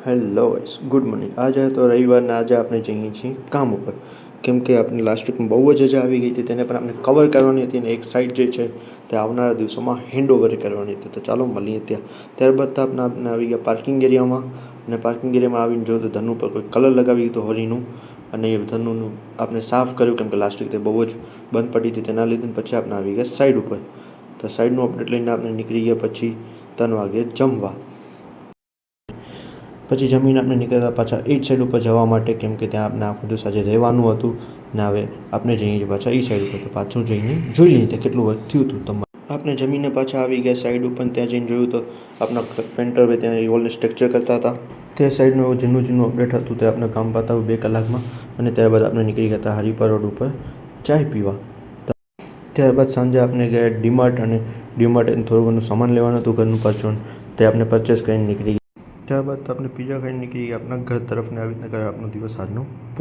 Hello guys, good morning. આજે તો રવિવારના આજે આપણે જઈએ છીએ કામ ઉપર, કેમ કે આપણે લાસ્ટ વીકમાં બહુ જ રજા આવી ગઈ હતી, તેને પણ આપણે કવર કરવાની હતી અને એક સાઈડ જે છે તે આવનારા દિવસોમાં હેન્ડઓવર કરવાની હતી। તો ચાલો મળીએ ત્યાં। ત્યારબાદ તો આપણે આવી ગયા પાર્કિંગ એરિયામાં, અને પાર્કિંગ એરિયામાં આવીને જોયું તો ધનુ પર કોઈ કલર લગાવી દીધો હોળીનું, અને એ ધનુનું આપણે સાફ કર્યું, કેમ કે લાસ્ટ વીક તે બહુ જ બંધ પડી હતી તેના લીધે। પછી આપણે આવી ગયા સાઈડ ઉપર, તો સાઈડનું અપડેટ લઈને આપણે નીકળી ગયા પછી 3 વાગે જમવા। પછી જમીને આપણે નીકળ્યા પાછા એ જ સાઈડ ઉપર જવા માટે, કેમ કે ત્યાં આપણે આખો દિવસ આજે રહેવાનું હતું ને હવે આપણે જઈએ છીએ પાછા એ સાઈડ ઉપર। તો પાછું જઈને જોઈ લઈએ ત્યાં કેટલું વર્ક થયું હતું તમારે। આપણે જમીને પાછા આવી ગયા સાઈડ ઉપર, ત્યાં જઈને જોયું તો આપણા પેન્ટર ભાઈ ત્યાં વોલને સ્ટ્રક્ચર કરતા હતા। તે સાઈડનું જૂનું અપડેટ હતું, તે આપણે કામ પતાવ્યું 2 કલાકમાં, અને ત્યારબાદ આપણે નીકળી ગયા હતા હરિપર રોડ ઉપર ચાય પીવા। ત્યારબાદ સાંજે આપણે ગયા ડીમાર્ટ, અને ડીમાર્ટ થોડું ઘણું સામાન લેવાનું હતું ઘરનું પરચુરણ, તે આપણે પરચેસ કરીને નીકળી ગયા। ત્યારબાદ આપણે પીઝા ખાઈને નીકળી ગયા આપણા ઘર તરફ, ને આવી રીતના આપણો દિવસ આજનો પૂરો।